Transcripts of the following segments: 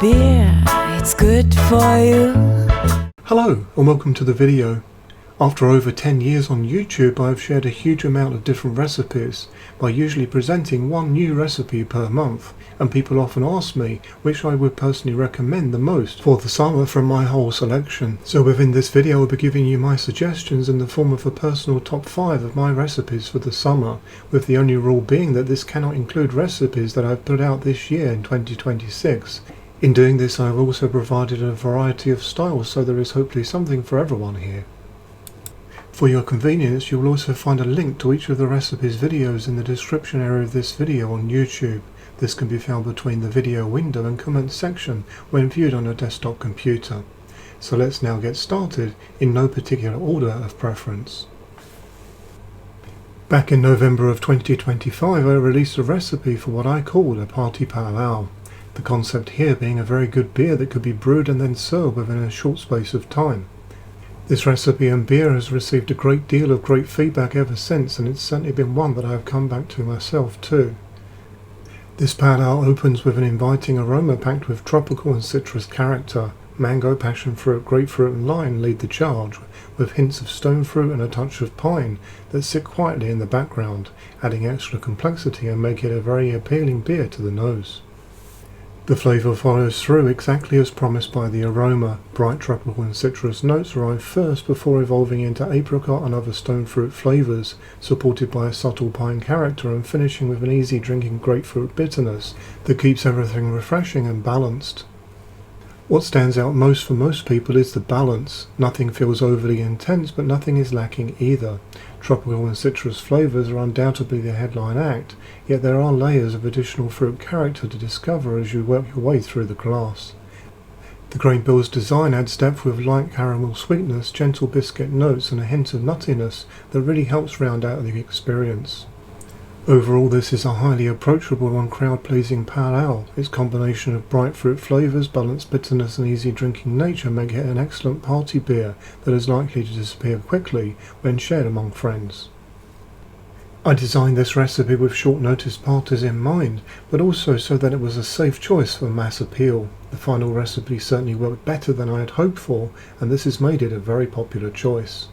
beer, it's good for you. Hello and welcome to the video. After over 10 years on YouTube, I have shared a huge amount of different recipes by usually presenting one new recipe per month, and people often ask me which I would personally recommend the most for the summer from my whole selection. So within this video I'll be giving you my suggestions in the form of a personal top 5 of my recipes for the summer, with the only rule being that this cannot include recipes that I've put out this year in 2026. In doing this I have also provided a variety of styles, so there is hopefully something for everyone here. For your convenience, you will also find a link to each of the recipes videos in the description area of this video on YouTube. This can be found between the video window and comment section when viewed on a desktop computer. So let's now get started in no particular order of preference. Back in November of 2025 I released a recipe for what I called a party pale ale. The concept here being a very good beer that could be brewed and then served within a short space of time. This recipe and beer has received a great deal of great feedback ever since, and it's certainly been one that I have come back to myself too. This pale ale opens with an inviting aroma packed with tropical and citrus character. Mango, passion fruit, grapefruit and lime lead the charge, with hints of stone fruit and a touch of pine that sit quietly in the background, adding extra complexity and make it a very appealing beer to the nose. The flavour follows through exactly as promised by the aroma. Bright tropical and citrus notes arrive first before evolving into apricot and other stone fruit flavours, supported by a subtle pine character and finishing with an easy drinking grapefruit bitterness that keeps everything refreshing and balanced. What stands out most for most people is the balance. Nothing feels overly intense, but nothing is lacking either. Tropical and citrus flavours are undoubtedly the headline act, yet there are layers of additional fruit character to discover as you work your way through the glass. The grain bill's design adds depth with light caramel sweetness, gentle biscuit notes and a hint of nuttiness that really helps round out the experience. Overall, this is a highly approachable and crowd-pleasing pale ale. Its combination of bright fruit flavours, balanced bitterness and easy drinking nature make it an excellent party beer that is likely to disappear quickly when shared among friends. I designed this recipe with short notice parties in mind, but also so that it was a safe choice for mass appeal. The final recipe certainly worked better than I had hoped for, and this has made it a very popular choice.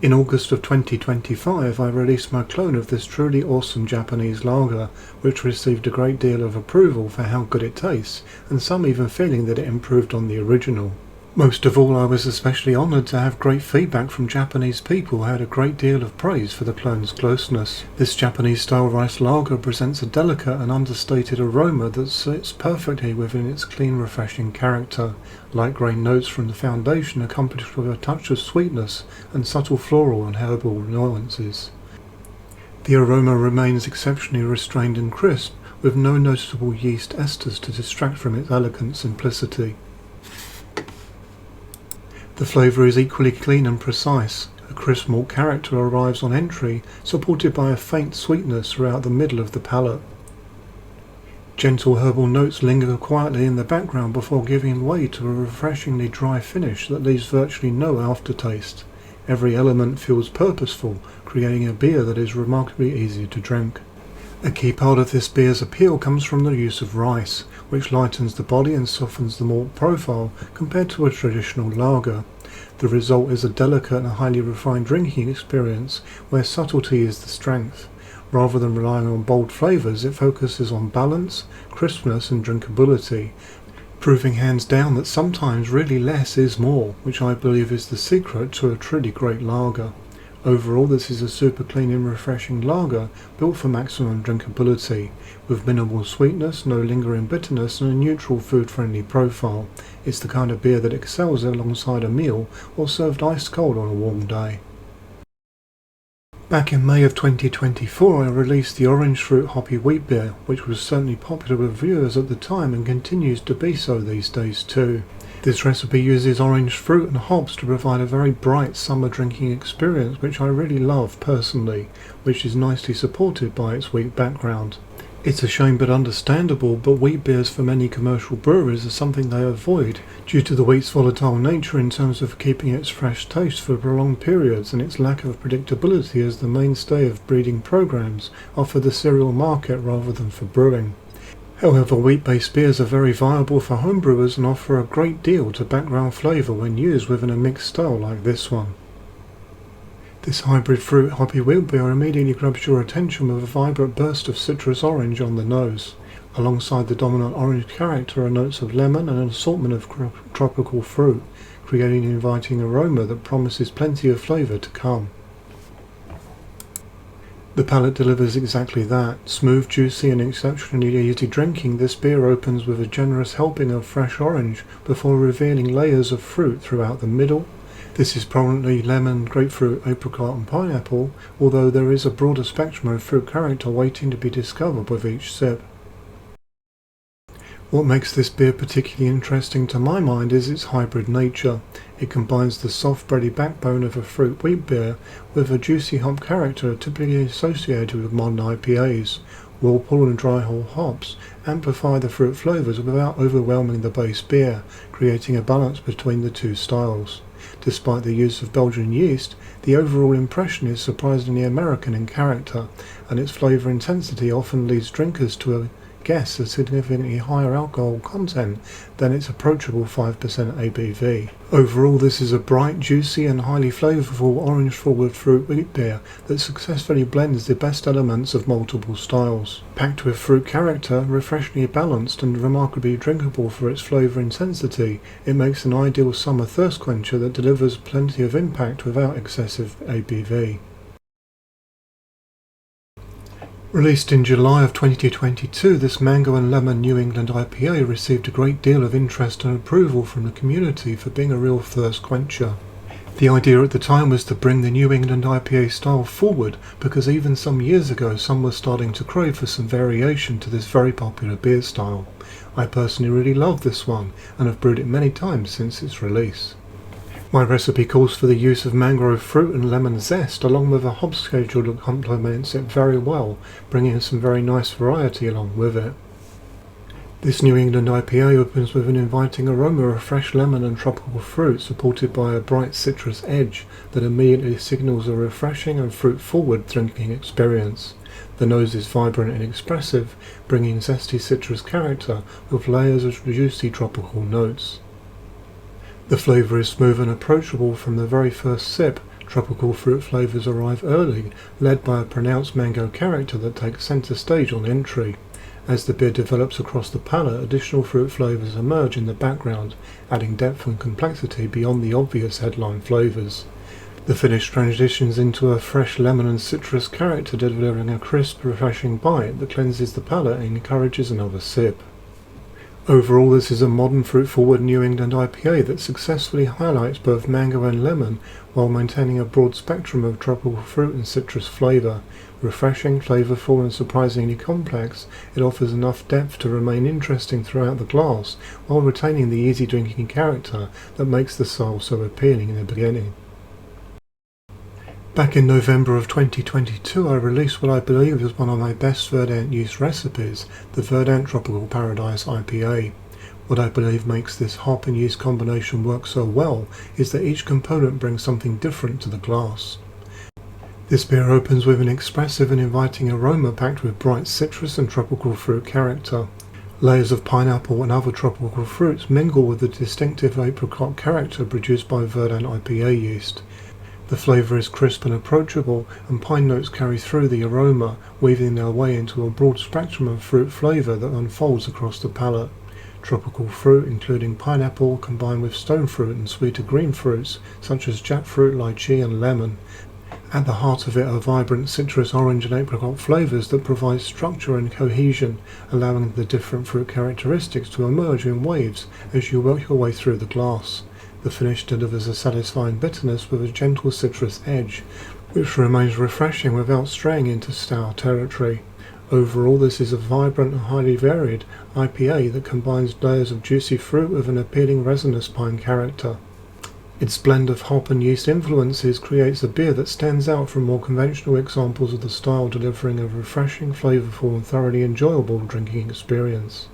In August of 2025 I released my clone of this truly awesome Japanese lager, which received a great deal of approval for how good it tastes, and some even feeling that it improved on the original. Most of all, I was especially honoured to have great feedback from Japanese people who had a great deal of praise for the clone's closeness. This Japanese-style rice lager presents a delicate and understated aroma that sits perfectly within its clean, refreshing character. Light grain notes from the foundation accompanied with a touch of sweetness and subtle floral and herbal nuances. The aroma remains exceptionally restrained and crisp, with no noticeable yeast esters to distract from its elegant simplicity. The flavour is equally clean and precise. A crisp malt character arrives on entry, supported by a faint sweetness throughout the middle of the palate. Gentle herbal notes linger quietly in the background before giving way to a refreshingly dry finish that leaves virtually no aftertaste. Every element feels purposeful, creating a beer that is remarkably easy to drink. A key part of this beer's appeal comes from the use of rice, which lightens the body and softens the malt profile compared to a traditional lager. The result is a delicate and highly refined drinking experience where subtlety is the strength. Rather than relying on bold flavours, it focuses on balance, crispness and drinkability, proving hands down that sometimes really less is more, which I believe is the secret to a truly great lager. Overall, this is a super clean and refreshing lager built for maximum drinkability, with minimal sweetness, no lingering bitterness and a neutral food-friendly profile. It's the kind of beer that excels alongside a meal or served ice cold on a warm day. Back in May of 2024 I released the orange fruit hoppy wheat beer, which was certainly popular with viewers at the time and continues to be so these days too. This recipe uses orange fruit and hops to provide a very bright summer drinking experience, which I really love personally, which is nicely supported by its wheat background. It's a shame but understandable, but wheat beers for many commercial breweries are something they avoid due to the wheat's volatile nature in terms of keeping its fresh taste for prolonged periods and its lack of predictability as the mainstay of breeding programs are for the cereal market rather than for brewing. However, wheat-based beers are very viable for homebrewers and offer a great deal to background flavour when used within a mixed style like this one. This hybrid fruit hoppy wheat beer immediately grabs your attention with a vibrant burst of citrus orange on the nose. Alongside the dominant orange character are notes of lemon and an assortment of tropical fruit, creating an inviting aroma that promises plenty of flavour to come. The palate delivers exactly that. Smooth, juicy and exceptionally easy drinking, this beer opens with a generous helping of fresh orange before revealing layers of fruit throughout the middle. This is prominently lemon, grapefruit, apricot and pineapple, although there is a broader spectrum of fruit character waiting to be discovered with each sip. What makes this beer particularly interesting to my mind is its hybrid nature. It combines the soft bready backbone of a fruit wheat beer with a juicy hop character typically associated with modern IPAs. Whirlpool and dry hole hops amplify the fruit flavours without overwhelming the base beer, creating a balance between the two styles. Despite the use of Belgian yeast, the overall impression is surprisingly American in character, and its flavour intensity often leads drinkers to guess a significantly higher alcohol content than its approachable 5% ABV. Overall, this is a bright, juicy and highly flavourful orange-forward fruit wheat beer that successfully blends the best elements of multiple styles. Packed with fruit character, refreshingly balanced and remarkably drinkable for its flavour intensity, it makes an ideal summer thirst quencher that delivers plenty of impact without excessive ABV. Released in July of 2022, this Mango and Lemon New England IPA received a great deal of interest and approval from the community for being a real thirst quencher. The idea at the time was to bring the New England IPA style forward because even some years ago some were starting to crave for some variation to this very popular beer style. I personally really love this one and have brewed it many times since its release. My recipe calls for the use of mangrove fruit and lemon zest along with a hop schedule that complements it very well, bringing some very nice variety along with it. This New England IPA opens with an inviting aroma of fresh lemon and tropical fruit supported by a bright citrus edge that immediately signals a refreshing and fruit-forward drinking experience. The nose is vibrant and expressive, bringing zesty citrus character with layers of juicy tropical notes. The flavour is smooth and approachable from the very first sip. Tropical fruit flavours arrive early, led by a pronounced mango character that takes centre stage on entry. As the beer develops across the palate, additional fruit flavours emerge in the background, adding depth and complexity beyond the obvious headline flavours. The finish transitions into a fresh lemon and citrus character, delivering a crisp, refreshing bite that cleanses the palate and encourages another sip. Overall, this is a modern fruit-forward New England IPA that successfully highlights both mango and lemon while maintaining a broad spectrum of tropical fruit and citrus flavour. Refreshing, flavourful and surprisingly complex, it offers enough depth to remain interesting throughout the glass while retaining the easy drinking character that makes the style so appealing in the beginning. Back in November of 2022 I released what I believe is one of my best Verdant yeast recipes, the Verdant Tropical Paradise IPA. What I believe makes this hop and yeast combination work so well is that each component brings something different to the glass. This beer opens with an expressive and inviting aroma packed with bright citrus and tropical fruit character. Layers of pineapple and other tropical fruits mingle with the distinctive apricot character produced by Verdant IPA yeast. The flavour is crisp and approachable, and pine notes carry through the aroma, weaving their way into a broad spectrum of fruit flavour that unfolds across the palate. Tropical fruit, including pineapple, combined with stone fruit and sweeter green fruits, such as jackfruit, lychee and lemon. At the heart of it are vibrant citrus, orange and apricot flavours that provide structure and cohesion, allowing the different fruit characteristics to emerge in waves as you work your way through the glass. The finish delivers a satisfying bitterness with a gentle citrus edge, which remains refreshing without straying into sour territory. Overall, this is a vibrant and highly varied IPA that combines layers of juicy fruit with an appealing resinous pine character. Its blend of hop and yeast influences creates a beer that stands out from more conventional examples of the style, delivering a refreshing, flavourful and thoroughly enjoyable drinking experience.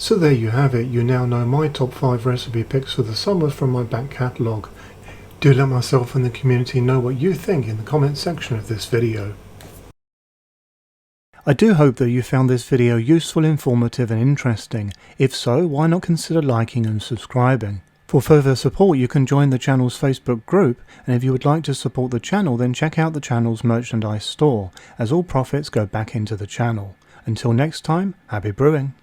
So there you have it, you now know my top 5 recipe picks for the summer from my back catalogue. Do let myself and the community know what you think in the comment section of this video. I do hope that you found this video useful, informative and interesting. If so, why not consider liking and subscribing? For further support you can join the channel's Facebook group, and if you would like to support the channel then check out the channel's merchandise store, as all profits go back into the channel. Until next time, happy brewing!